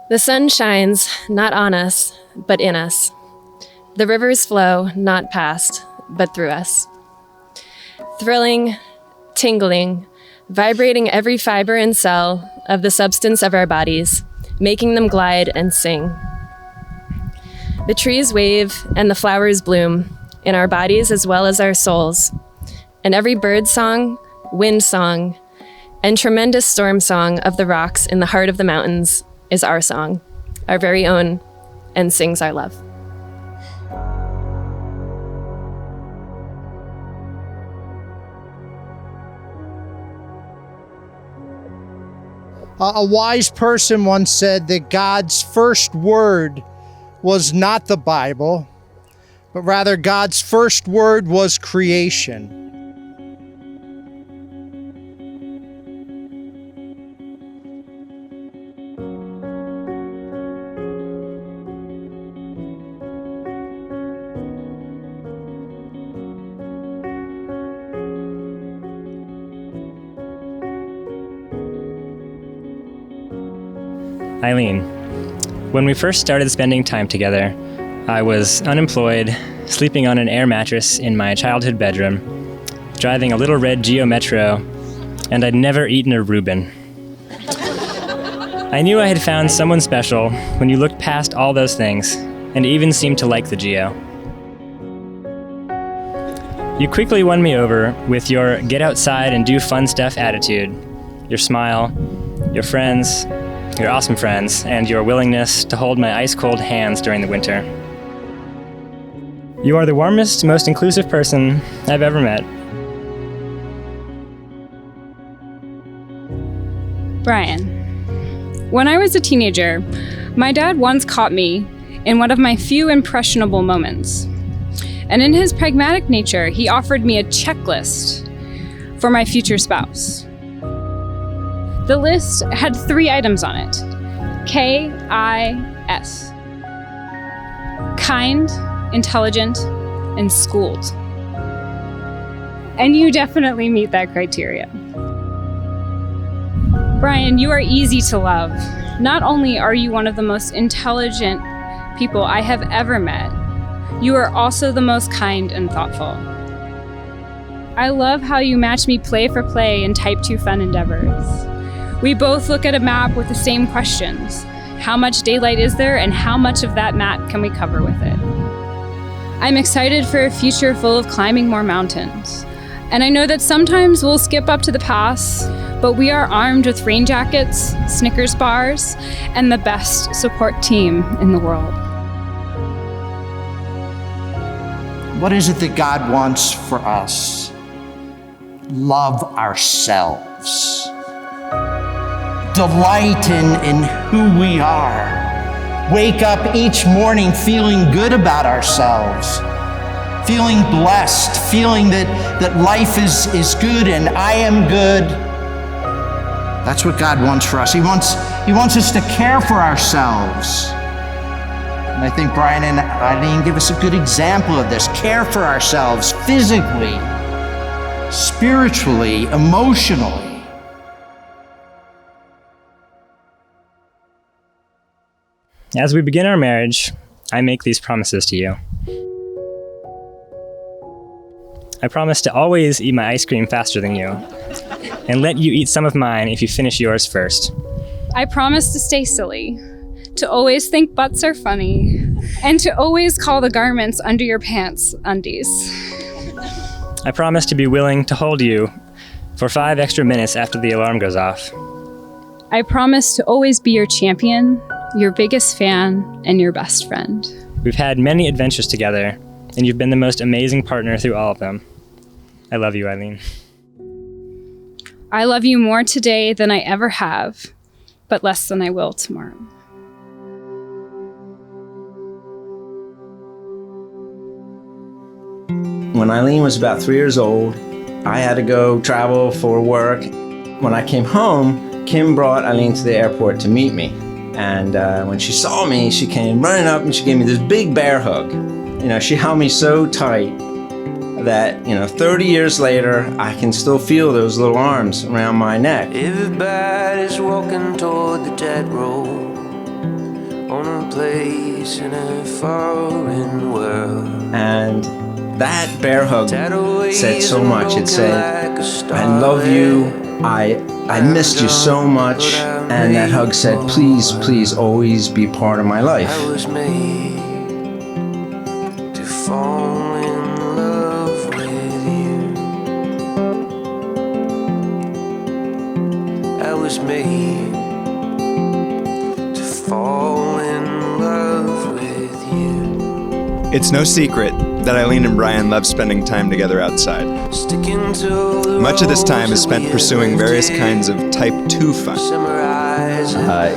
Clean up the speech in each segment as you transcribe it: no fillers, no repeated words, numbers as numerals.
The sun shines not on us, but in us. The rivers flow not past, but through us. Thrilling, tingling, vibrating every fiber and cell of the substance of our bodies, making them glide and sing. The trees wave and the flowers bloom in our bodies as well as our souls. And every bird song, wind song, and tremendous storm song of the rocks in the heart of the mountains is our song, our very own, and sings our love. A wise person once said that God's first word was not the Bible, but rather God's first word was creation. Eileen, when we first started spending time together, I was unemployed, sleeping on an air mattress in my childhood bedroom, driving a little red Geo Metro, and I'd never eaten a Reuben. I knew I had found someone special when you looked past all those things and even seemed to like the Geo. You quickly won me over with your get outside and do fun stuff attitude, your smile, your friends, your awesome friends, and your willingness to hold my ice-cold hands during the winter. You are the warmest, most inclusive person I've ever met. Brian, when I was a teenager, my dad once caught me in one of my few impressionable moments. And in his pragmatic nature, he offered me a checklist for my future spouse. The list had 3 items on it. K-I-S. Kind, intelligent, and schooled. And you definitely meet that criteria. Brian, you are easy to love. Not only are you one of the most intelligent people I have ever met, you are also the most kind and thoughtful. I love how you match me play for play in Type 2 fun endeavors. We both look at a map with the same questions. How much daylight is there, and how much of that map can we cover with it? I'm excited for a future full of climbing more mountains. And I know that sometimes we'll skip up to the pass, but we are armed with rain jackets, Snickers bars, and the best support team in the world. What is it that God wants for us? Love ourselves. Delight in who we are. Wake up each morning feeling good about ourselves. Feeling blessed, feeling that life is good and I am good. That's what God wants for us. He wants us to care for ourselves. And I think Brian and Eileen give us a good example of this. Care for ourselves physically, spiritually, emotionally. As we begin our marriage, I make these promises to you. I promise to always eat my ice cream faster than you, and let you eat some of mine if you finish yours first. I promise to stay silly, to always think butts are funny, and to always call the garments under your pants undies. I promise to be willing to hold you for 5 extra minutes after the alarm goes off. I promise to always be your champion, your biggest fan, and your best friend. We've had many adventures together, and you've been the most amazing partner through all of them. I love you, Eileen. I love you more today than I ever have, but less than I will tomorrow. When Eileen was about 3 years old, I had to go travel for work. When I came home, Kim brought Eileen to the airport to meet me. And when she saw me, she came running up and she gave me this big bear hug. You know, she held me so tight that, 30 years later, I can still feel those little arms around my neck. Everybody's walking toward the dead road. on a place in a foreign world. And that bear hug said so much. It said, I love you, I missed you so much, and that hug said, please, please always be part of my life. I was made to fall in love with you. I was made to fall in love with you. It's no secret that Eileen and Brian love spending time together outside. Sticking to Much of this time is spent pursuing various kinds of Type 2 fun.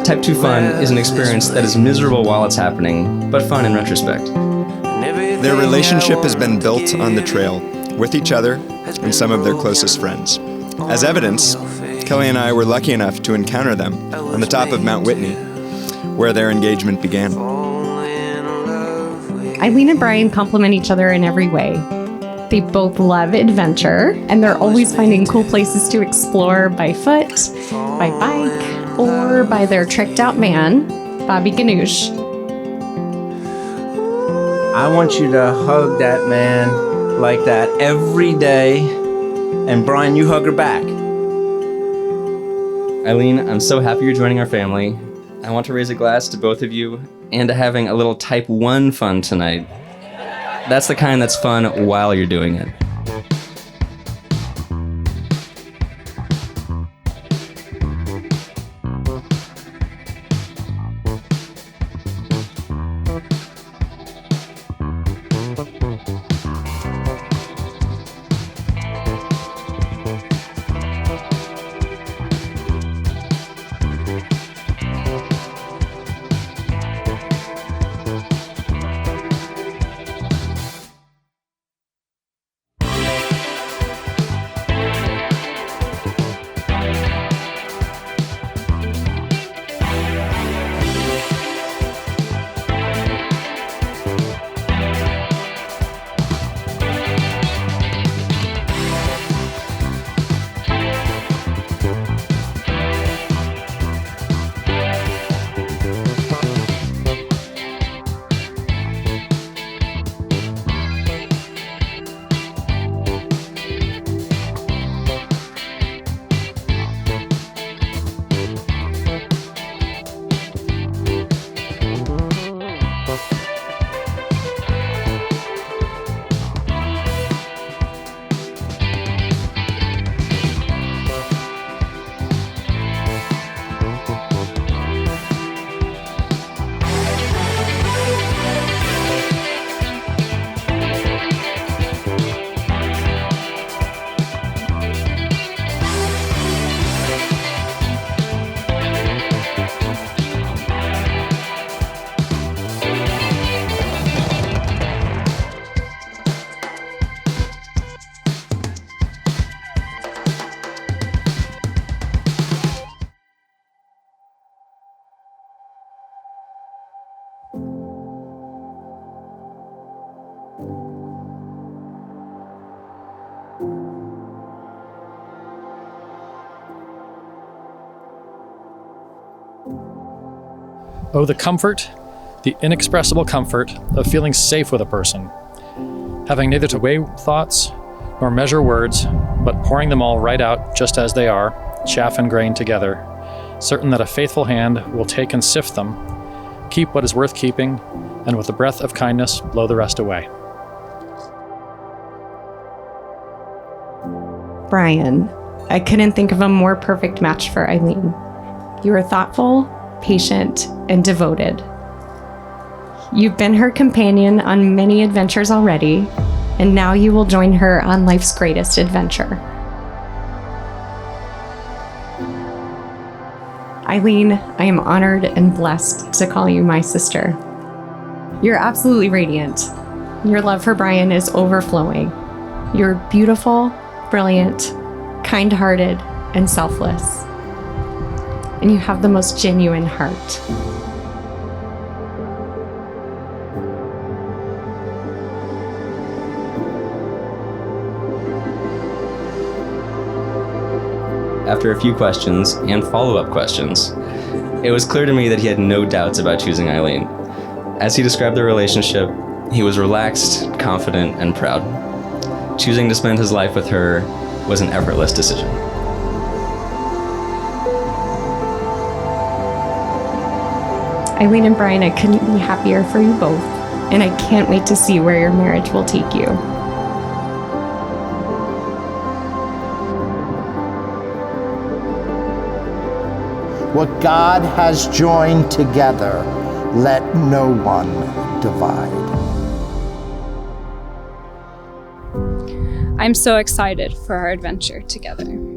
Type 2 fun is an experience that is miserable while it's happening, but fun in retrospect. Their relationship has been built on the trail, with each other and some of their closest friends. As evidence, Kelly and I were lucky enough to encounter them on the top of Mount Whitney, where their engagement began. Eileen and Brian complement each other in every way. They both love adventure, and they're always finding cool places to explore by foot, by bike, or by their tricked-out man, Bobby Ganoush. I want you to hug that man like that every day, and Brian, you hug her back. Eileen, I'm so happy you're joining our family. I want to raise a glass to both of you and to having a little Type 1 fun tonight. That's the kind that's fun while you're doing it. Oh, the comfort, the inexpressible comfort of feeling safe with a person, having neither to weigh thoughts nor measure words, but pouring them all right out just as they are, chaff and grain together, certain that a faithful hand will take and sift them, keep what is worth keeping, and with a breath of kindness blow the rest away. Brian, I couldn't think of a more perfect match for Eileen. You are thoughtful, patient, and devoted. You've been her companion on many adventures already, and now you will join her on life's greatest adventure. Eileen, I am honored and blessed to call you my sister. You're absolutely radiant. Your love for Brian is overflowing. You're beautiful, brilliant, kind-hearted, and selfless. And you have the most genuine heart. after a few questions and follow-up questions, it was clear to me that he had no doubts about choosing Eileen. As he described their relationship, he was relaxed, confident, and proud. Choosing to spend his life with her was an effortless decision. Eileen and Brian, I couldn't be happier for you both, and I can't wait to see where your marriage will take you. What God has joined together, let no one divide. I'm so excited for our adventure together.